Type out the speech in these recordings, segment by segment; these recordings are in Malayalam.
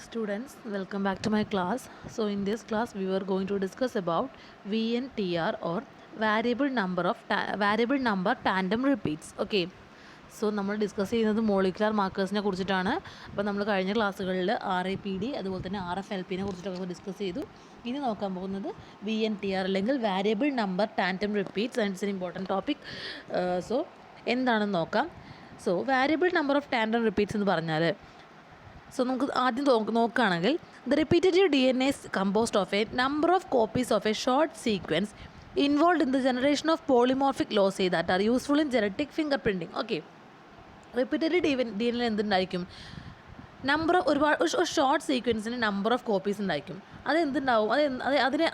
Students, welcome back to my class. So in this class we were going to discuss about VNTR or variable number tandem repeats. Okay. So നമ്മൾ ഡിസ്കസ് ചെയ്യുന്നത് മോളിക്കുലാർ മാർക്കേഴ്സിനെ കുറിച്ചിട്ടാണ്. അപ്പോൾ നമ്മൾ കഴിഞ്ഞ ക്ലാസ്സുകളിൽ RAPD അതുപോലെ തന്നെ RFLPനെ കുറിച്ചിട്ടൊക്കെ ഡിസ്കസ് ചെയ്തു. ഇനി നോക്കാൻ പോകുന്നത് VNTR അല്ലെങ്കിൽ variable number tandem repeats and it's an important topic. So എന്താണെന്ന് നോക്കാം. So variable number of tandem repeats എന്ന് പറഞ്ഞാൽ നമുക്ക് ആദ്യം നോക്കുകയാണെങ്കിൽ the repetitive DNA is composed of a number of copies of a short sequence involved in the generation of polymorphic loci that are useful in genetic fingerprinting. Okay, repetitive DNA എന്തുണ്ടായിരിക്കും? ഒരുപാട് ഷോർട്ട് സീക്വൻസിന് നമ്പർ ഓഫ് കോപ്പീസ് ഉണ്ടായിരിക്കും. അതെന്തുണ്ടാവും?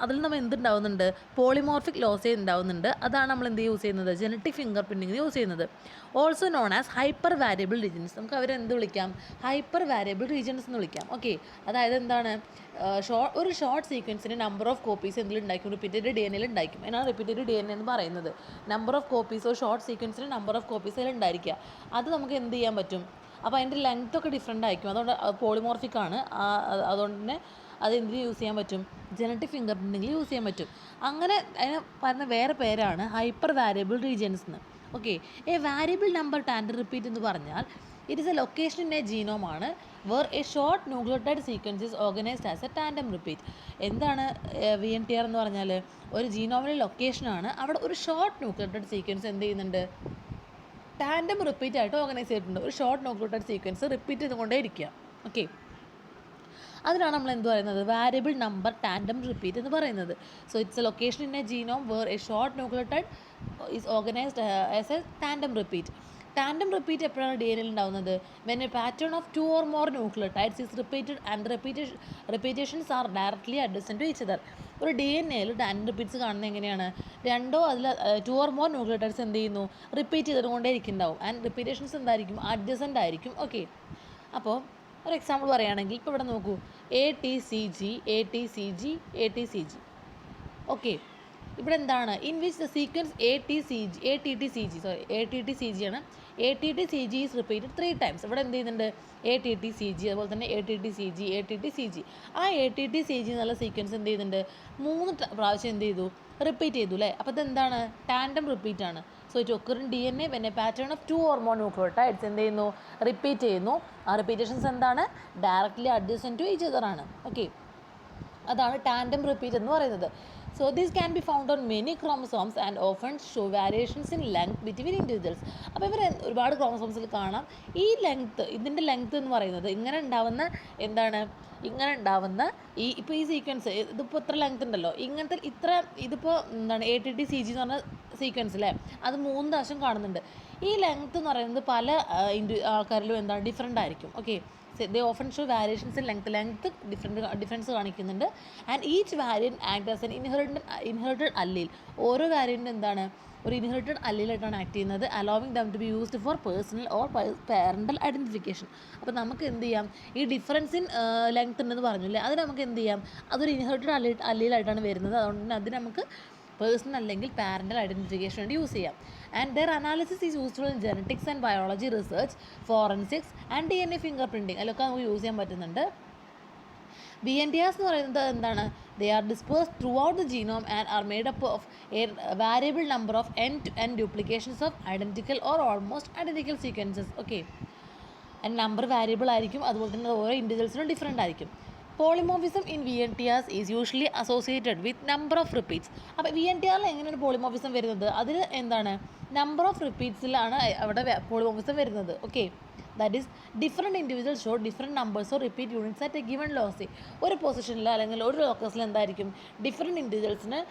അതിൽ നമ്മൾ എന്തുണ്ടാവുന്നുണ്ട്? പോളിമോർഫിക് ലോസേ ഉണ്ടാവുന്നുണ്ട്. അതാണ് നമ്മൾ എന്ത് യൂസ് ചെയ്യുന്നത്? ജനറ്റിക് ഫിംഗർ പ്രിൻറ്റിങ്ങിന് യൂസ് ചെയ്യുന്നത്. Also known as hyper variable regions. നമുക്ക് അവരെന്ത് വിളിക്കാം? ഹൈപ്പർ വാരിയബിൾ റീജിയൻസ് എന്ന് വിളിക്കാം. ഓക്കെ, അതായത് എന്താണ്? ഒരു ഷോർട്ട് സീക്വൻസിന് നമ്പർ ഓഫ് കോപ്പീസ് എന്തെങ്കിലും ഉണ്ടായിരിക്കും, റിപ്പീറ്റഡ് DNA ഉണ്ടായിരിക്കും. എന്നാണ് റിപ്പീറ്റഡ് DNA എന്ന് പറയുന്നത്. നമ്പർ ഓഫ് കോപ്പീസോ ഷോർട്ട് സീക്വൻസിന് നമ്പർ ഓഫ് കോപ്പീസ് അതിൽ ഉണ്ടായിരിക്കുക. അത് നമുക്ക് എന്ത് ചെയ്യാൻ പറ്റും? അപ്പോൾ അതിൻ്റെ ലെങ്ത് ഒക്കെ ഡിഫറെൻ്റ് ആയിരിക്കും. അതുകൊണ്ട് പോളിമോർഫിക് ആണ്. അതുകൊണ്ട് തന്നെ അത് എന്തിന് യൂസ് ചെയ്യാൻ പറ്റും? ജനറ്റിക് ഫിംഗർ പ്രിൻറ്റിങ്ങിൽ യൂസ് ചെയ്യാൻ പറ്റും. അങ്ങനെ അതിന് പറയുന്ന വേറെ പേരാണ് ഹൈപ്പർ വാരിയബിൾ റീജിയൻസ് എന്ന്. Okay, a variable number tandem repeat എന്ന് പറഞ്ഞാൽ it is a location in a genome ആണ് where a short nucleotide sequence is organised as a tandem repeat. എന്താണ് VNTR എന്ന് പറഞ്ഞാൽ? ഒരു ജീനോമിലെ ലൊക്കേഷനാണ്. അവിടെ ഒരു ഷോർട്ട് ന്യൂക്ലിയോടൈഡ് സീക്വൻസ് എന്ത് ചെയ്യുന്നുണ്ട്? ടാൻഡം റിപ്പീറ്റ് ആയിട്ട് ഓർഗനൈസ് ചെയ്തിട്ടുണ്ട്. ഒരു ഷോർട്ട് ന്യൂക്ലിയോടൈഡ് സീക്വൻസ് റിപ്പീറ്റ് ചെയ്തുകൊണ്ടേ ഇരിക്കുക. ഓക്കെ, അതിനാണ് നമ്മൾ എന്ത് പറയുന്നത്? വാരിയബിൾ നമ്പർ ടാൻഡം റിപ്പീറ്റ് എന്ന് പറയുന്നത്. So it's a location in a genome where a short nucleotide is organised as a tandem repeat. Tandem repeat എപ്പോഴാണ് DNA ഉണ്ടാവുന്നത്? When a pattern of 2 or more nucleotides is repeated and repetitions are directly adjacent to each other. ഒരു DNA ടാൻഡം റിപ്പീറ്റ്സ് കാണുന്നത് എങ്ങനെയാണ്? 2 or more ന്യൂക്ലിയോടൈഡ്സ് എന്ത് ചെയ്യുന്നു? റിപ്പീറ്റ് ചെയ്തുകൊണ്ടേ ഇരിക്കുന്നുണ്ടാവും. ആൻഡ് റിപ്പീറ്റേഷൻസ് എന്തായിരിക്കും? അഡ്ജസൻ്റ് ആയിരിക്കും. ഓക്കെ, അപ്പോൾ ഒരു എക്സാമ്പിൾ പറയുകയാണെങ്കിൽ ഇപ്പോൾ ഇവിടെ നോക്കൂ, ATCG ATCG ATCG. ഓക്കെ, ഇവിടെ എന്താണ്? In which the sequence ATTCG ആണ്. ATTCG is repeated 3 times. ഇവിടെ എന്ത് ചെയ്യുന്നുണ്ട്? ATTCG അതുപോലെ തന്നെ ATTCG. ആ ATTCG എന്നുള്ള സീക്വൻസ് എന്ത് ചെയ്യുന്നുണ്ട്? 3 പ്രാവശ്യം എന്ത് ചെയ്തു? റിപ്പീറ്റ് ചെയ്തു അല്ലേ? അപ്പോൾ ഇതെന്താണ്? ടാൻഡം റിപ്പീറ്റ് ആണ്. So it occur in DNA when a pattern of 2 or more nucleotides എന്ത് ചെയ്യുന്നു? റിപ്പീറ്റ് ചെയ്യുന്നു. ആ റിപ്പീറ്റേഷൻസ് എന്താണ്? Directly adjacent to each other ആണ്. ഓക്കെ, അതാണ് ടാൻഡം റിപ്പീറ്റ് എന്ന് പറയുന്നത്. So this can be found on many chromosomes and often show variations in length between individuals. അപ്പോൾ ഇവർ ഒരുപാട് ക്രോമസോംസിൽ കാണാം. ഈ ഇതിൻ്റെ ലെങ്ത് എന്ന് പറയുന്നത് ഇങ്ങനെ ഉണ്ടാവുന്ന ഇപ്പോൾ ഈ സീക്വൻസ് ഇതിപ്പോൾ ഇത്ര ലെങ്ത് ഉണ്ടല്ലോ, ഇതിപ്പോൾ എന്താണ് ATTCG എന്ന് പറഞ്ഞ സീക്വൻസ് അല്ലേ, അത് 3 പ്രാവശ്യം കാണുന്നുണ്ട്. ഈ ലെങ്ത് എന്ന് പറയുന്നത് പല ആൾക്കാരിലും എന്താണ് ഡിഫറെൻ്റ് ആയിരിക്കും. Okay, they often show variations in length difference കാണിക്കുന്നുണ്ട്. And each variant act as an inherited allele. ഓരോ വാരിയൻറ്റ് എന്താണ്? ഒരു ഇൻഹെറിറ്റഡ് അല്ലീലായിട്ടാണ് ആക്ട് ചെയ്യുന്നത്. Allowing them to be used for personal or parental identification. അപ്പോൾ നമുക്ക് എന്ത് ചെയ്യാം? ഈ ഡിഫറൻസ് ഇൻ ലെങ്ത് ഉണ്ടെന്ന് പറഞ്ഞില്ലേ, അത് നമുക്ക് എന്ത് ചെയ്യാം? അതൊരു ഇൻഹെറിറ്റഡ് അല്ലീലായിട്ടാണ് വരുന്നത്. അതുകൊണ്ട് തന്നെ അതിന് നമുക്ക് പേഴ്സണൽ അല്ലെങ്കിൽ പാരൻ്റൽ ഐഡൻറ്റിഫിക്കേഷൻ വേണ്ടി യൂസ് ചെയ്യാം. And their analysis is useful in genetics and biology research, forensics and DNA finger printing. അതിലൊക്കെ നമുക്ക് യൂസ് ചെയ്യാൻ പറ്റുന്നുണ്ട്. VNTRs എന്ന് പറയുന്നത് എന്താണ്? They are dispersed throughout the genome and are made up of a variable number of end-to-end duplications of identical or almost identical sequences. Okay, and number variable ആയിരിക്കും. അതുപോലെ തന്നെ ഓരോ ഇൻഡിവിജ്വൽസിനും ഡിഫറെൻ്റ് ആയിരിക്കും. Polymorphism in VNTRs is usually associated with number of repeats. അപ്പോൾ VNTRൽ എങ്ങനെയാണ് പോളിമോർഫിസം വരുന്നത്? അതിൽ എന്താണ്? നമ്പർ ഓഫ് റിപ്പീറ്റ്സിലാണ് അവിടെ പോളിമോർഫിസം വരുന്നത്. Okay, that is different individuals show different numbers or repeat units at a given loci. ഒരു പൊസിഷനിൽ അല്ലെങ്കിൽ ഒരു ലോക്കസിൽ എന്തായിരിക്കും? ഡിഫറെൻറ്റ് ഇൻഡിവിജ്വൽസിന്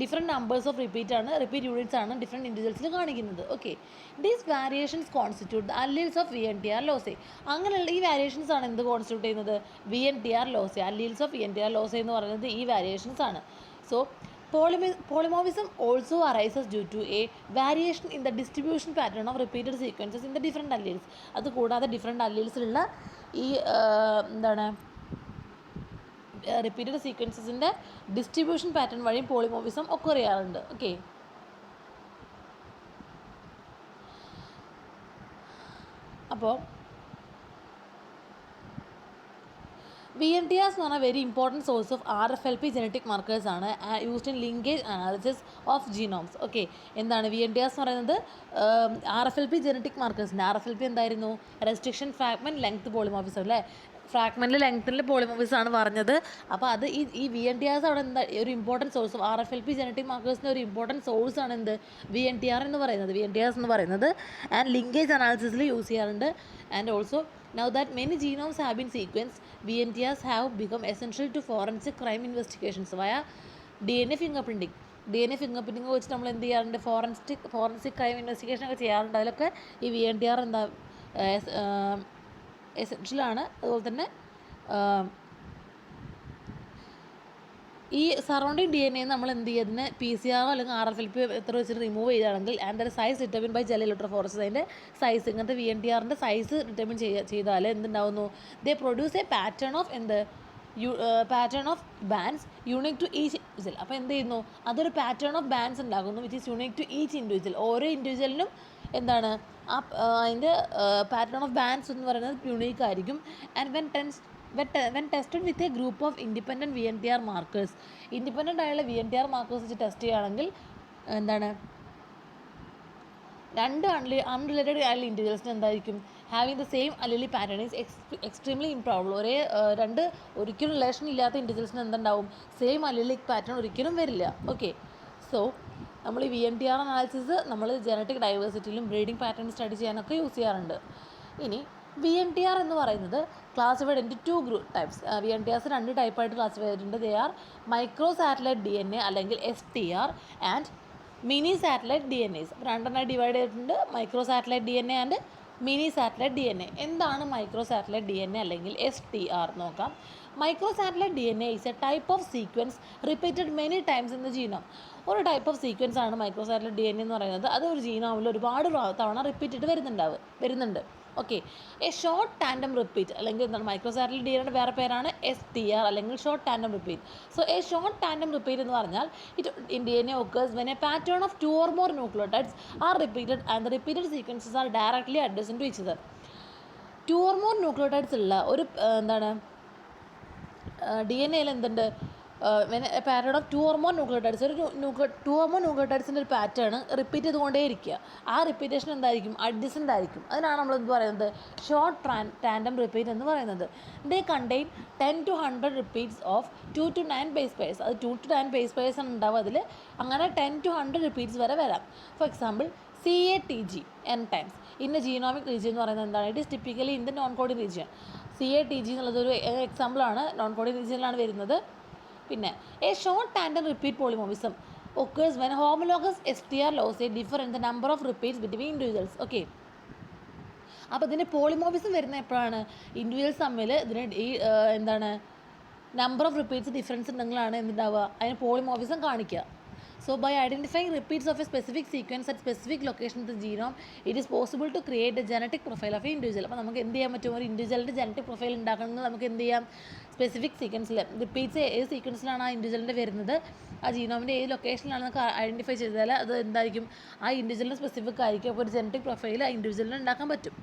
different numbers of repeat units ആണ് ഡിഫറെൻറ്റ് ഇൻഡിവിജ്വൽസിൽ കാണിക്കുന്നത്. Okay, these variations constitute the alleles of VNTR loci. അങ്ങനെയുള്ള ഈ വാരിയേഷൻസ് ആണ് എന്ത് കോൺസ്റ്റിറ്റ്യൂട്ട് ചെയ്യുന്നത്? VNTR loci. Alleles of VNTR loci എന്ന് പറയുന്നത് ഈ വാരിയേഷൻസ് ആണ്. So polymorphism also arises due to a variation in the distribution pattern of repeated sequences in the different alleles. അത് കൂടാതെ ഡിഫറെൻറ്റ് അല്ലീൽസിലുള്ള ഈ റിപ്പീറ്റഡ് സീക്വൻസസിൻ്റെ ഡിസ്ട്രിബ്യൂഷൻ പാറ്റേൺ വഴി പോളിമോർഫിസം ഒക്കെ ചെയ്യാറുണ്ട്. ഓക്കെ, അപ്പോൾ VNTRs എന്ന് പറഞ്ഞാൽ very important source of RFLP genetic markers ആണ് used in linkage analysis of genomes. Okay, എന്താണ് VNTRs എന്ന് പറയുന്നത്? RFLP ജനറ്റിക് മാർക്കേഴ്സിൻ്റെ RFLP എന്തായിരുന്നു? റെസ്ട്രിക്ഷൻ ഫ്രാഗ്മെൻറ്റ് ലെങ്ത് പോളിമോർഫിസം അല്ലേ? ഫ്രാഗ്മെൻറ്റിൽ ലെങ്ത്തിൽ പോളിമോർഫിസം ആണ് പറഞ്ഞത്. അപ്പോൾ അത് ഈ VNTRs അവിടെ എന്താ ഒരു important source of RFLP genetic മാർക്കേഴ്സിൻ്റെ ഒരു ഇമ്പോർട്ടൻറ്റ് സോഴ്സ് ആണ് എന്ത് VNTR എന്ന് പറയുന്നത്. VNTRs എന്ന് പറയുന്നത് ആൻഡ് ലിങ്കേജ് അനാലിസിസിൽ യൂസ് ചെയ്യാറുണ്ട്. And also now that many genomes have been sequenced, VNTRs have become essential to forensic crime investigations via DNA fingerprinting. DNA fingerprinting വെച്ചിട്ട് നമ്മൾ എന്ത് ചെയ്യാറുണ്ട്? ഫോറൻസിക് ക്രൈം ഇൻവെസ്റ്റിഗേഷൻ ഒക്കെ ചെയ്യാറുണ്ട്. അതിലൊക്കെ ഈ VNTR എന്താ എസെൻഷ്യലാണ്. അതുപോലെ തന്നെ ഈ സറൗണ്ടിങ് DNA നമ്മൾ എന്ത് ചെയ്യുക? അതിന് PCR അല്ലെങ്കിൽ RFLP എത്ര വെച്ചിട്ട് റിമൂവ് ചെയ്യുകയാണെങ്കിൽ and the size determine by gel electrophoresis, അതിൻ്റെ സൈസ് ഇങ്ങനത്തെ VNTRൻ്റെ സൈസ് ഡിറ്റർമിൻ ചെയ്താൽ എന്തുണ്ടാവുന്നു? They produce a pattern of pattern of bands unique to each individual. അപ്പോൾ എന്ത് ചെയ്യുന്നു? അതൊരു പാറ്റേൺ ഓഫ് ബാൻഡ്സ് ഉണ്ടാകുന്നു which is unique to each individual. ഓരോ ഇൻഡിവിജ്വലിനും എന്താണ് അതിൻ്റെ പാറ്റേൺ ഓഫ് ബാൻഡ്സ് എന്ന് പറയുന്നത് യുണീക്ക് ആയിരിക്കും. And when tested with a group of independent VNTR markers, independent ആയുള്ള VNTR മാർക്കേഴ്സ് വെച്ച് ടെസ്റ്റ് ചെയ്യുകയാണെങ്കിൽ എന്താണ് രണ്ട് അൺറിലേറ്റഡ് ആയുള്ള ഇൻഡിവിജ്വൽസിന് എന്തായിരിക്കും? Having the same allele pattern is extremely improbable. ഒരിക്കലും റിലേഷൻ ഇല്ലാത്ത ഇൻഡിവിജ്വൽസിന് എന്തുണ്ടാവും? സെയിം അല്ലലിക് പാറ്റേൺ ഒരിക്കലും വരില്ല. ഓക്കെ, സോ നമ്മൾ ഈ VNTR അനാലിസിസ് നമ്മൾ ജനറ്റിക് ഡൈവേഴ്സിറ്റിയിലും ബ്രീഡിംഗ് പാറ്റേൺ സ്റ്റഡി ചെയ്യാനൊക്കെ യൂസ് ചെയ്യാറുണ്ട്. ഇനി VNTR എന്ന് പറയുന്നത് ക്ലാസിഫൈഡ് ഇൻറ്റു 2 ടൈപ്സ്. VNTRs 2 ടൈപ്പായിട്ട് ക്ലാസിഫൈ ചെയ്തിട്ടുണ്ട്. They are microsatellite DNA അല്ലെങ്കിൽ STR and minisatellite DNAs. രണ്ടെണ്ണമായി ഡിവൈഡ് ചെയ്തിട്ടുണ്ട്, microsatellite DNA and minisatellite DNA. എന്താണ് മൈക്രോ സാറ്റലൈറ്റ് DNA അല്ലെങ്കിൽ STR നോക്കാം. Microsatellite DNA is a type of sequence repeated many times in the genome. ഒരു ടൈപ്പ് ഓഫ് സീക്വൻസ് ആണ് മൈക്രോ സാറ്റലൈറ്റ് DNA എന്ന് പറയുന്നത്. അത് ഒരു ജീനോമിൽ ഒരുപാട് തവണ റിപ്പീറ്റഡ് വരുന്നുണ്ട്. Okay, A short tandem repeat അല്ലെങ്കിൽ എന്താണ് മൈക്രോ സാറ്റലൈറ്റ് DNAയുടെ വേറെ പേരാണ് STR അല്ലെങ്കിൽ short tandem repeat. So A short tandem repeat എന്ന് പറഞ്ഞാൽ in DNA occurs when a pattern of 2 or more nucleotides are repeated and the repeated sequences are directly adjacent to each other. 2 or more nucleotides ഉള്ള ഒരു എന്താണ് DNA-യിൽ എന്തുണ്ട്? Pattern of 2 or more nucleotides, ഒരു 2 or more nucleotidsൻ്റെ ഒരു പാറ്റേൺ റിപ്പീറ്റ് ചെയ്തുകൊണ്ടേയിരിക്കുക. ആ റിപ്പീറ്റേഷൻ എന്തായിരിക്കും? അഡ്ജസൻ്റ് ആയിരിക്കും. അതിനാണ് നമ്മൾ എന്ത് പറയുന്നത്? ഷോർട്ട് ടാൻഡം റിപ്പീറ്റ് എന്ന് പറയുന്നത്. ദേ contain 10 to 100 repeats of 2 to 9 base pairs. അത് 2 to 9 ബേസ് പെയർസ് ആണ് ഉണ്ടാവും അതിൽ. അങ്ങനെ 10 to 100 റിപ്പീറ്റ്സ് വരെ വരാം. For example CATG n times in A genomic region എന്ന് പറയുന്നത് എന്താണ്? It is typically in the non coding region. CATG എന്നുള്ളതൊരു എക്സാമ്പിളാണ്, നോൺ കോഡിംഗ് റീജിയനിലാണ് വരുന്നത്. പിന്നെ A short tandem repeat polymorphism occurs when homologous STR loci differ in the number of repeats between individuals. Okay, അപ്പോൾ ഇതിന് പോളിമോർഫിസം വരുന്ന എപ്പോഴാണ്? ഇൻഡിവിജ്വൽസ് തമ്മിൽ ഇതിന് എന്താണ് നമ്പർ ഓഫ് റിപ്പീറ്റ്സ് ഡിഫറൻസ് ഉണ്ടെങ്കിലാണ് എന്തുണ്ടാവുക? അതിന് പോളിമോർഫിസം കാണിക്കുക. So by identifying repeats of a specific sequence at specific location in the genome, it is possible to create a genetic profile of an individual. അപ്പോൾ നമുക്ക് എന്ത് ചെയ്യാൻ പറ്റും? ഒരു ഇൻഡിവിജ്വലിൻ്റെ ജനറ്റിക് പ്രൊഫൈൽ ഉണ്ടാക്കണമെങ്കിൽ നമുക്ക് എന്ത് ചെയ്യാം? സ്പെസിഫിക് സീക്വൻസിൽ റിപ്പീറ്റ്സ് ഏത് സീക്വൻസിലാണ് ആ ഇൻഡിവിജ്വലിൻ്റെ വരുന്നത്, ആ ജീനോമിൻ്റെ ഏത് ലൊക്കേഷനിലാണ് നമുക്ക് ഐഡൻറ്റിഫൈ ചെയ്താൽ അത് എന്തായിരിക്കും? ആ ഇൻഡിവിജ്വലിന് സ്പെസിഫിക് ആയിരിക്കും. അപ്പോൾ ഒരു ജനറ്റിക് പ്രൊഫൈൽ ആ ഇൻഡിവിജ്വലിന് ഉണ്ടാക്കാൻ പറ്റും.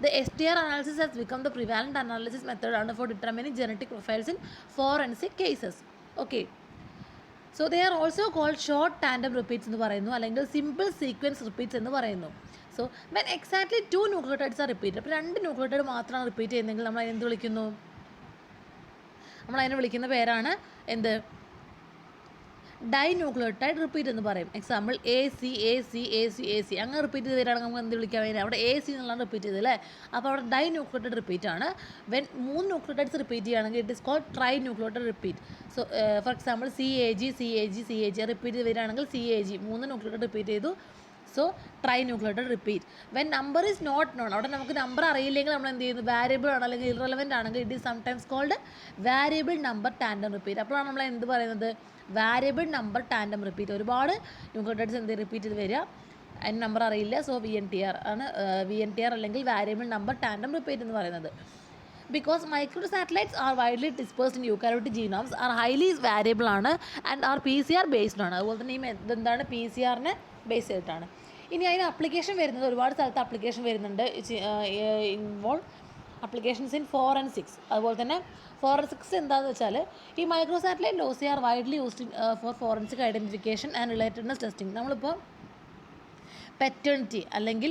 The STR analysis has become the prevalent analysis method for determining genetic profiles in forensic cases. Okay. So they are also called short tandem repeats എന്ന് പറയുന്നു, അല്ലെങ്കിൽ സിമ്പിൾ സീക്വൻസ് റിപ്പീറ്റ്സ് എന്ന് പറയുന്നു. So when exactly 2 nucleotides are repeated, അപ്പോൾ 2 ന്യൂക്ലിയോട്ടൈഡ് മാത്രമാണ് റിപ്പീറ്റ് ചെയ്യുന്നതെങ്കിൽ നമ്മൾ അതിനെ വിളിക്കുന്നു? നമ്മൾ അതിനെ വിളിക്കുന്ന പേരാണ് എന്ത്? ഡൈന്യൂക്ലിയോട്ടൈഡ് റിപ്പീറ്റ് എന്ന് പറയും. എക്സാമ്പിൾ AC അങ്ങനെ റിപ്പീറ്റ് ചെയ്ത് വരികയാണെങ്കിൽ നമുക്ക് എന്ത് വിളിക്കാൻ വേണ്ടി? അവിടെ AC എന്നുള്ളതാണ് റിപ്പീറ്റ് ചെയ്തത് അല്ലേ? അപ്പോൾ അവിടെ ഡൈന്യൂക്ലിയോട്ടൈഡ് റിപ്പീറ്റ് ആണ്. വെൻ 3 ന്യൂക്ലിയോട്ടൈഡ്സ് റിപ്പീറ്റ് ചെയ്യുകയാണെങ്കിൽ it is called trinucleotide repeat. So for example CAG repeat ചെയ്ത് വരികയാണെങ്കിൽ CAG 3 ന്യൂക്ലിയോട്ടൈഡ് റിപ്പീറ്റ് ചെയ്തു. So trinucleotide repeat. When number is not known, അവിടെ നമുക്ക് നമ്പർ അറിയില്ലെങ്കിൽ നമ്മൾ എന്ത് ചെയ്യുന്നു? വാരിയബിൾ ആണ് അല്ലെങ്കിൽ ഇറലവൻ്റ് ആണെങ്കിൽ it is sometimes called variable number tandem repeat. അപ്പോഴാണ് നമ്മൾ എന്ത് പറയുന്നത്? Variable number tandem repeat. ഒരുപാട് ന്യൂക്ലിയോട്ടൈഡ്സ് എന്ത് റിപ്പീറ്റ് ചെയ്ത് വരിക, അതിന് നമ്പർ അറിയില്ല. സോ VNTR ആണ് VNTR അല്ലെങ്കിൽ വാരിയബിൾ നമ്പർ ടാൻഡം റിപ്പീറ്റ് എന്ന് പറയുന്നത്. Because microsatellites are widely dispersed in eukaryotic genomes, are highly variable ആണ് and are PCR based ആണ്. അതുപോലെ തന്നെ ഈ എന്താണ്? PCR-നെ ബേസ് ചെയ്തിട്ടാണ്. ഇനി അതിന് അപ്ലിക്കേഷൻ വരുന്നത് ഒരുപാട് സ്ഥലത്ത് അപ്ലിക്കേഷൻ വരുന്നുണ്ട്. Involve applications in forensics. അതുപോലെ തന്നെ ഫോറൻസിക്സ് എന്താണെന്ന് വെച്ചാൽ ഈ micro satellite lossy are widely used for forensic identification and relatedness testing. നമ്മളിപ്പോൾ പെറ്റേണിറ്റി അല്ലെങ്കിൽ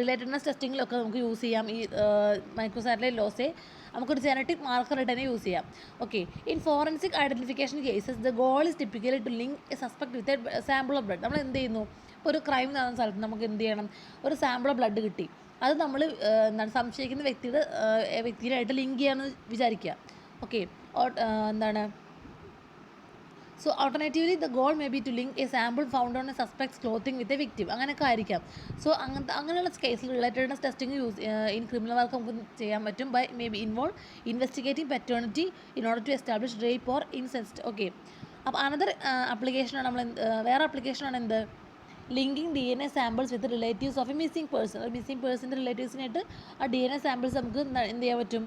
റിലേറ്റഡ്നെസ് ടെസ്റ്റിങ്ങിലൊക്കെ നമുക്ക് യൂസ് ചെയ്യാം ഈ മൈക്രോ സാറ്റലൈറ്റ് ലോസെ. നമുക്കൊരു ജനറ്റിക് മാർക്കറായിട്ട് തന്നെ യൂസ് ചെയ്യാം. Okay, in forensic identification cases the goal is typically to link a suspect with a sample of blood. നമ്മൾ എന്ത് ചെയ്യുന്നു, ഇപ്പോൾ ഒരു ക്രൈം നടന്ന സ്ഥലത്ത് നമുക്ക് എന്ത് ചെയ്യണം, ഒരു സാമ്പിൾ ഓഫ് ബ്ലഡ് കിട്ടി, അത് നമ്മൾ സംശയിക്കുന്ന വ്യക്തിയുമായിട്ട് ലിങ്ക് ചെയ്യാമെന്ന് വിചാരിക്കുക. Okay, so alternatively the goal may be to link a sample found on a suspect's clothing with a victim. അങ്ങനെയൊക്കെ ആയിരിക്കാം. സോ അങ്ങനെയുള്ള കേസിൽ relatedness testing in criminal work നമുക്ക് ചെയ്യാൻ പറ്റും by may be involve investigating paternity in order to establish rape or incest. Okay, അപ്പോൾ അനദർ ആപ്ലിക്കേഷനാണ് വേറെ ആപ്ലിക്കേഷനാണ് linking DNA samples with relatives of a missing person. ഒരു മിസ്സിംഗ് പേഴ്സൻ്റെ റിലേറ്റീവ്സിനായിട്ട് ആ DNA സാമ്പിൾസ് നമുക്ക് എന്ത് ചെയ്യാൻ പറ്റും,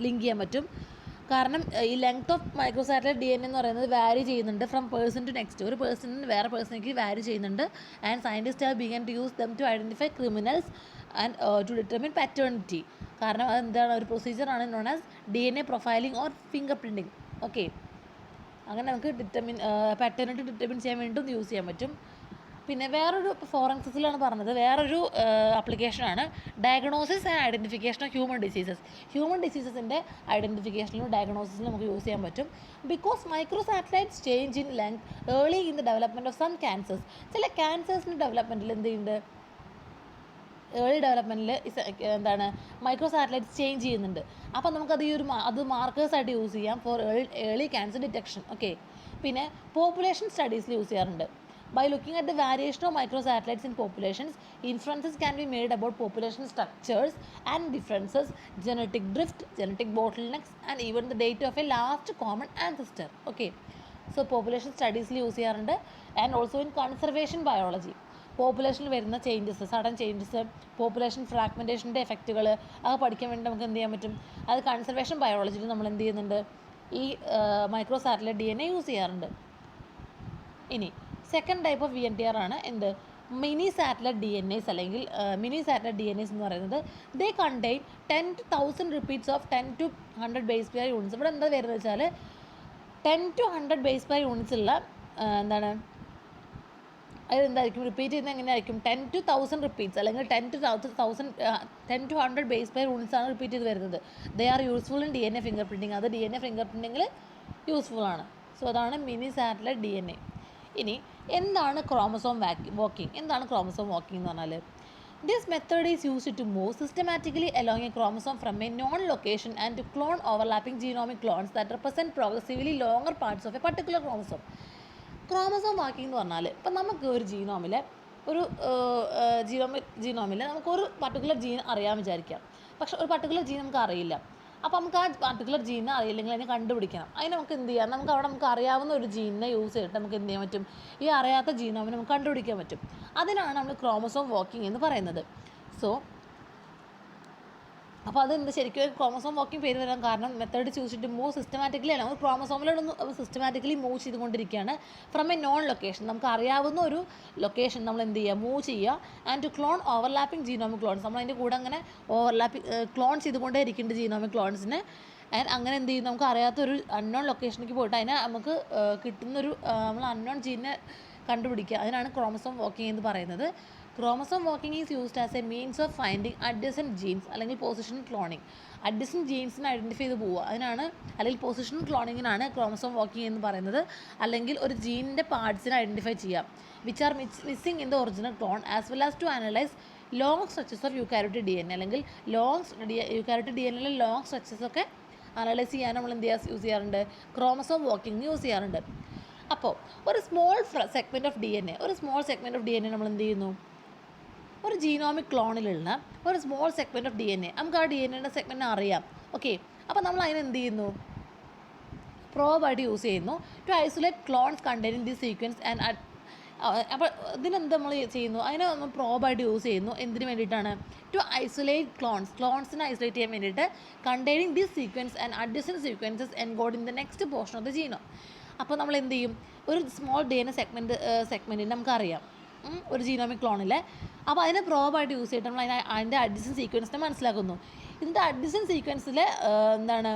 ലിങ്ക് ചെയ്യാൻ പറ്റും. കാരണം ഈ length of micro satellite DNA എന്ന് പറയുന്നത് വാരി ചെയ്യുന്നുണ്ട് ഫ്രം പേഴ്സൺ ടു നെക്സ്റ്റ്. ഒരു പേഴ്സണിൽ നിന്ന് വേറെ പേഴ്സണിലേക്ക് വാരി ചെയ്യുന്നുണ്ട്. And scientist have begun to use them to identify criminals and to determine paternity. കാരണം അതെന്താണ്, ഒരു പ്രൊസീജിയറാണ് known as DNA profiling or finger printing. Okay, അങ്ങനെ നമുക്ക് പാറ്റേണിറ്റി ഡിറ്റർമിൻ ചെയ്യാൻ വേണ്ടി യൂസ് ചെയ്യാൻ പറ്റും. പിന്നെ വേറൊരു ഫോറൻസിക്സിലാണ് പറഞ്ഞത്, വേറൊരു ആപ്ലിക്കേഷനാണ് diagnosis and identification of human diseases. Human ഡിസീസസിൻ്റെ ഐഡൻറ്റിഫിക്കേഷനിലും ഡയഗ്നോസിസിലും നമുക്ക് യൂസ് ചെയ്യാൻ പറ്റും. Because microsatellites change in length early in the development of some cancers. ചില ക്യാൻസേഴ്സിൻ്റെ ഡെവലപ്മെൻറ്റിൽ എന്ത് ചെയ്യുന്നുണ്ട്, ഏർലി ഡെവലപ്മെൻറ്റിൽ മൈക്രോ സാറ്റലൈറ്റ്സ് ചേഞ്ച് ചെയ്യുന്നുണ്ട്. അപ്പോൾ നമുക്കത് അത് മാർക്കേഴ്സായിട്ട് യൂസ് ചെയ്യാം for early cancer detection. Okay, പിന്നെ പോപ്പുലേഷൻ സ്റ്റഡീസിൽ യൂസ് ചെയ്യാറുണ്ട്. By looking at the variation of microsatellites in populations, inferences can be made about population structures and differences, genetic drift, genetic bottlenecks, and even the date of a last common ancestor. Okay, so population studies use ചെയ്യാറുണ്ട്. And also in conservation biology, പോപ്പുലേഷനിൽ വരുന്ന ചേഞ്ചസ്, സഡൻ ചേഞ്ചസ്, പോപ്പുലേഷൻ ഫ്രാഗ്മെൻറ്റേഷൻ്റെ എഫക്റ്റുകൾ അത് പഠിക്കാൻ വേണ്ടി നമുക്ക് എന്ത് ചെയ്യാൻ പറ്റും, അത് കൺസർവേഷൻ ബയോളജിയിൽ നമ്മൾ എന്ത് ചെയ്യുന്നുണ്ട്, ഈ മൈക്രോ സാറ്റലൈറ്റ് DNA യൂസ് ചെയ്യാറുണ്ട്. ഇനി സെക്കൻഡ് ടൈപ്പ് ഓഫ് VNTR ആണ് മിനി സാറ്റലൈറ്റ് DNAs അല്ലെങ്കിൽ മിനി സാറ്റലൈറ്റ് DNAs എന്ന് പറയുന്നത്. ദേ contain 10 to 1000 repeats of 10 to 100 base pair units. ഇവിടെ എന്താ വരുന്നത് വെച്ചാൽ 10 to 100 ബേസ് പെയർ യൂണിറ്റ്സ് ഉള്ള അതെന്തായിരിക്കും, റിപ്പീറ്റ് ചെയ്യുന്നത് എങ്ങനെയായിരിക്കും, 10 to 1000 റിപ്പീറ്റ്സ് അല്ലെങ്കിൽ 10 to 100 ബേസ് പെയർ യൂണിറ്റ്സ് ആണ് റിപ്പീറ്റ് ചെയ്ത് വരുന്നത്. They are useful in DNA finger printing. അത് DNA ഫിംഗർ പ്രിൻറ്റിങ്ങിൽ യൂസ്ഫുൾ ആണ്. സോ അതാണ് മിനി സാറ്റലൈറ്റ് DNA. ഇനി എന്താണ് ക്രോമസോം വാക്കിംഗ്? എന്താണ് ക്രോമസോം വാക്കിംഗ് എന്ന് പറഞ്ഞാൽ, this method is used to move systematically along a chromosome from a known location and to clone overlapping genomic clones that represent progressively longer parts of a particular chromosome. Chromosome walking എന്ന് പറഞ്ഞാൽ, ഇപ്പം നമുക്ക് ഒരു ജീനോമിൽ നമുക്കൊരു പർട്ടിക്കുലർ ജീൻ അറിയാൻ വിചാരിക്കാം. പക്ഷെ ഒരു പർട്ടിക്കുലർ ജീൻ നമുക്ക് അറിയില്ല. അപ്പോൾ നമുക്ക് ആ പർട്ടിക്കുലർ ജീനെ അറിയില്ലെങ്കിൽ അതിനെ കണ്ടുപിടിക്കണം. അതിന് നമുക്ക് എന്ത് ചെയ്യാം, നമുക്ക് അറിയാവുന്ന ഒരു ജീനിനെ യൂസ് ചെയ്തിട്ട് നമുക്ക് എന്ത് ചെയ്യാൻ പറ്റും, ഈ അറിയാത്ത ജീനോമിനെ നമുക്ക് കണ്ടുപിടിക്കാൻ പറ്റും. അതിനാണ് നമ്മൾ ക്രോമസോം വാക്കിംഗ് എന്ന് പറയുന്നത്. സോ അപ്പോൾ അതെന്ത് ശരിക്കും ക്രോമസോം വാക്കിംഗ് പേര് വരാൻ കാരണം മെത്തേഡ് ചൂസ് ചെയ്തിട്ട് മൂവ് സിസ്റ്റമാറ്റിക്കലി അല്ല, ഒരു ക്രോമസോമിലൊന്ന് സിസ്റ്റമാറ്റിക്കലി മൂവ് ചെയ്തുകൊണ്ടിരിക്കുകയാണ് ഫ്രം എ നോൺ ലൊക്കേഷൻ. നമുക്ക് അറിയാവുന്ന ഒരു ലൊക്കേഷൻ നമ്മൾ എന്ത് ചെയ്യുക, മൂവ് ചെയ്യുക. And to clone overlapping genomic clones, നമ്മൾ അതിൻ്റെ കൂടെ അങ്ങനെ ക്ലോൺ ചെയ്തുകൊണ്ടേ ഇരിക്കുന്നുണ്ട് ജീനോമിക് ക്ലോൺസിന്. ആൻഡ് അങ്ങനെ എന്ത് ചെയ്യും, നമുക്ക് അറിയാത്തൊരു അൺനോൺ ലൊക്കേഷനിലേക്ക് പോയിട്ട് അതിനെ നമുക്ക് കിട്ടുന്നൊരു നമ്മൾ അൺനോൺ ജീനെ കണ്ടുപിടിക്കുക. അതിനാണ് ക്രോമസോം വാക്കിംഗ് എന്ന് പറയുന്നത്. Chromosome walking is used as a means of finding adjacent genes അല്ലെങ്കിൽ പൊസിഷൻ ക്ലോണിങ്. അഡ്ജസൻറ്റ് ജീൻസിനെ ഐഡൻറ്റിഫൈ ചെയ്ത് പോവുക, അതിനാണ് അല്ലെങ്കിൽ പൊസിഷൻ ക്ലോണിങ്ങിനാണ് ക്രോമസോം വാക്കിംഗ് എന്ന് പറയുന്നത്. അല്ലെങ്കിൽ ഒരു ജീനിൻ്റെ പാർട്സിനെ ഐഡൻറ്റിഫൈ ചെയ്യാം which are missing in the original clone as well as to analyse long stretches of eukaryotic DNA അല്ലെങ്കിൽ യൂക്കാരിയോട്ടിക് DNAയിലെ ലോങ് സ്ട്രെച്ചസ് ഒക്കെ അനലൈസ് ചെയ്യാൻ നമ്മൾ എന്ത് യൂസ് ചെയ്യാറുണ്ട്, ക്രോമസോം വാക്കിംഗ് യൂസ് ചെയ്യാറുണ്ട്. അപ്പോൾ ഒരു സ്മോൾ സെഗ്മെൻറ്റ് ഓഫ് DNA നമ്മൾ എന്ത് ചെയ്യുന്നു, ഒരു ജീനോമിക് ക്ലോണിലുള്ള ഒരു സ്മോൾ സെഗ്മെൻറ്റ് ഓഫ് DNA, നമുക്ക് ആ DNAയുടെ സെഗ്മെൻറ്റിനെ അറിയാം. ഓക്കെ, അപ്പോൾ നമ്മൾ അതിനെ എന്ത് ചെയ്യുന്നു, പ്രോബായിട്ട് യൂസ് ചെയ്യുന്നു to isolate clones containing the sequence. And അപ്പോൾ ഇതിനെന്ത് നമ്മൾ ചെയ്യുന്നു, അതിനെ നമ്മൾ പ്രോബായിട്ട് യൂസ് ചെയ്യുന്നു. എന്തിനു വേണ്ടിയിട്ടാണ്, ടു ഐസൊലേറ്റ് ക്ലോൺസിനെ ഐസൊലേറ്റ് ചെയ്യാൻ വേണ്ടിയിട്ട് containing this sequence and adjacent sequences encode in the next portion of the genome. അപ്പോൾ നമ്മൾ എന്ത് ചെയ്യും, ഒരു സ്മോൾ DNA സെഗ്മെൻറ്റിന് നമുക്കറിയാം. ഒരു ജീനോമിക് ക്ലോണിലെ. അപ്പോൾ അതിനെ പ്രോബായിട്ട് യൂസ് ചെയ്തിട്ട് നമ്മൾ അതിൻ്റെ അഡിഷൻ സീക്വൻസിനെ മനസ്സിലാക്കുന്നു. ഇതിൻ്റെ അഡിഷൻ സീക്വൻസിൽ എന്താണ്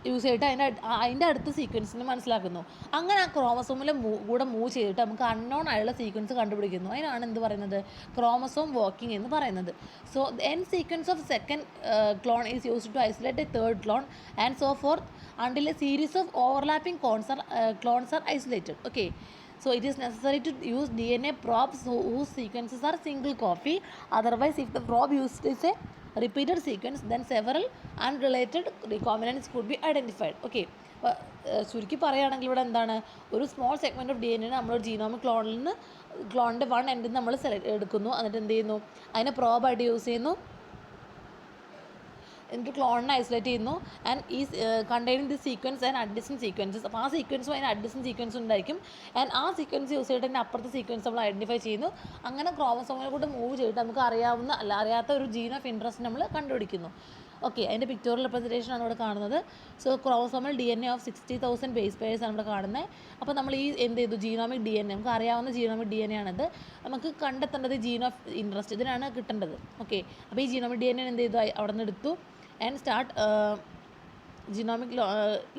യൂസ് ചെയ്തിട്ട് അതിൻ്റെ അടുത്ത സീക്വൻസിന് മനസ്സിലാക്കുന്നു. അങ്ങനെ ആ ക്രോമസോമിൽ കൂടെ മൂവ് ചെയ്തിട്ട് നമുക്ക് അൺനോൺ ആയുള്ള സീക്വൻസ് കണ്ടുപിടിക്കുന്നു. അതിനാണ് എന്ത് പറയുന്നത്, ക്രോമസോം വാക്കിംഗ് എന്ന് പറയുന്നത്. So end sequence of second clone is used to isolate a third clone and so forth until a series of overlapping clones are isolated. Okay, so it is necessary to use DNA probes whose sequences are single copy. Otherwise, if the probe used is a repeated sequence, then several unrelated recombinants could be identified. Okay, ചുരുക്കി പറയുകയാണെങ്കിൽ ഇവിടെ എന്താണ്, ഒരു സ്മോൾ സെഗ്മെൻറ്റ് ഓഫ് DNA നമ്മൾ ജീനോമിക് ക്ലോണിൻ്റെ വൺ എൻഡിൽ നമ്മൾ എടുക്കുന്നു. എന്നിട്ട് എന്ത് ചെയ്യുന്നു, അതിനെ പ്രോബായിട്ട് യൂസ് ചെയ്യുന്നു, എന്നിട്ട് ക്ലോണിനെ ഐസൊലേറ്റ് ചെയ്യുന്നു. ആൻഡ് ഈ containing the sequence and addition sequences. അപ്പോൾ ആ സീക്വൻസും അതിന് അഡിഷൻ സീക്വൻസ് ഉണ്ടായിരിക്കും. ആൻഡ് ആ സീക്വൻസ് യൂസ് ചെയ്തിട്ട് തന്നെ അപ്പുറത്തെ സീക്വൻസ് നമ്മൾ ഐഡൻറ്റിഫൈ ചെയ്യുന്നു. അങ്ങനെ ക്രോമസോമിനെ കൂടെ മൂവ് ചെയ്തിട്ട് നമുക്ക് അറിയാത്ത ഒരു ജീൻ ഓഫ് ഇൻട്രസ്റ്റ് നമ്മൾ കണ്ടുപിടിക്കുന്നു. ഓക്കെ, അതിൻ്റെ പിക്ചോറൽ റെപ്രസെൻറ്റേഷനാണ് ഇവിടെ കാണുന്നത്. So chromosomal DNA of 60,000 base pairs ആണ് ഇവിടെ കാണുന്നത്. അപ്പോൾ നമ്മൾ ഈ എന്ത് ചെയ്തു, ജീനോമിക് DNA, നമുക്ക് അറിയാവുന്ന ജീനോമിക് DNA ആണിത്. നമുക്ക് കണ്ടെത്തേണ്ടത് ജീൻ ഓഫ് ഇൻട്രസ്റ്റ്, ഇതിനാണ് കിട്ടേണ്ടത്. ഓക്കെ, അപ്പോൾ ഈ ജീനോമിക് DNA എന്ത് ചെയ്തു, അവിടെ നിന്ന് എടുത്തു and start genomic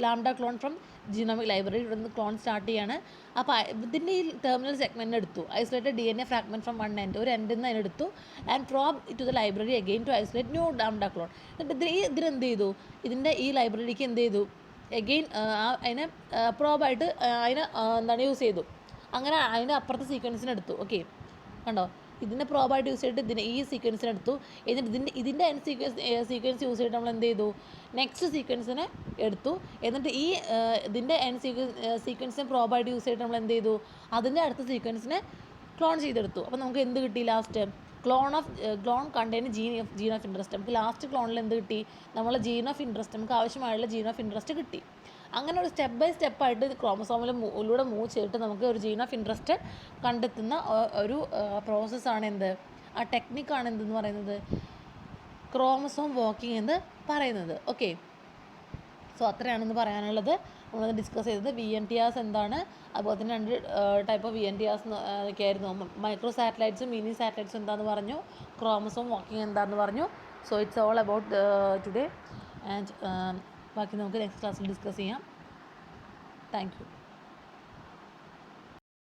lambda clone from genomic library. ഇവിടെ നിന്ന് ക്ലോൺ സ്റ്റാർട്ട് ചെയ്യാണ്. അപ്പോൾ ഇതിൻ്റെ ഈ ടെർമിനൽ സെഗ്മെൻറ്റ് എടുത്തു, isolated DNA fragment from one end, ഒരു എൻഡിൽ നിന്ന് അതിനെടുത്തു. And probe to the library again to isolate new lambda clone. എന്നിട്ട് ഇതിനെന്ത് ചെയ്തു, ഇതിൻ്റെ ഈ ലൈബ്രറിക്ക് എന്ത് ചെയ്തു, അഗെയിൻ അതിനെ പ്രോബായിട്ട് അതിനെ എന്താണ് യൂസ് ചെയ്തു. അങ്ങനെ അതിൻ്റെ അപ്പുറത്തെ സീക്വൻസിനെടുത്തു. ഓക്കെ, കണ്ടോ, ഇതിനെ പ്രോബായിട്ട് യൂസ് ചെയ്തിട്ട് ഈ സീക്വൻസിനെടുത്തു. എന്നിട്ട് ഇതിൻ്റെ എൻ സീക്വൻസ് യൂസ് ചെയ്തിട്ട് നമ്മൾ എന്ത് ചെയ്തു, നെക്സ്റ്റ് സീക്വൻസിനെ എടുത്തു. എന്നിട്ട് ഈ ഇതിൻ്റെ എൻ സീക്വൻസിനെ പ്രോബായിട്ട് യൂസ് ചെയ്തിട്ട് നമ്മൾ എന്ത് ചെയ്തു, അതിൻ്റെ അടുത്ത സീക്വൻസിനെ ക്ലോൺ ചെയ്തെടുത്തു. അപ്പോൾ നമുക്ക് എന്ത് കിട്ടി, last clone contain gene of interest. നമുക്ക് ലാസ്റ്റ് ക്ലോണിൽ എന്ത് കിട്ടി, നമ്മൾ ജീൻ ഓഫ് ഇൻട്രസ്റ്റ്, നമുക്ക് ആവശ്യമായുള്ള ജീൻ ഓഫ് ഇൻട്രസ്റ്റ് കിട്ടി. അങ്ങനെ ഒരു സ്റ്റെപ്പ് ബൈ സ്റ്റെപ്പായിട്ട് ക്രോമസോമിലൂടെ മൂവ് ചെയ്തിട്ട് നമുക്ക് ഒരു ജീൻ ഓഫ് ഇൻട്രസ്റ്റ് കണ്ടെത്തുന്ന ഒരു പ്രോസസ്സാണ് എന്ത്, ആ ടെക്നിക്കാണ് എന്തെന്ന് പറയുന്നത്, ക്രോമസോം വാക്കിംഗ് എന്ന് പറയുന്നത്. ഓക്കെ, സോ അത്രയാണെന്ന് പറയാനുള്ളത്. നമ്മളത് ഡിസ്കസ് ചെയ്തത് VNTRs എന്താണ്, അതുപോലെ തന്നെ 2 ടൈപ്പ് ഓഫ് VNTRs ഒക്കെ ആയിരുന്നു. മൈക്രോ സാറ്റലൈറ്റ്സും മിനി സാറ്റലൈറ്റ്സും എന്താണെന്ന് പറഞ്ഞു, ക്രോമസോം വാക്കിംഗ് എന്താണെന്ന് പറഞ്ഞു. So it's all about today and ബാക്കി നമുക്ക് നെക്സ്റ്റ് ക്ലാസ്സിൽ ഡിസ്കസ് ചെയ്യാം. Thank you.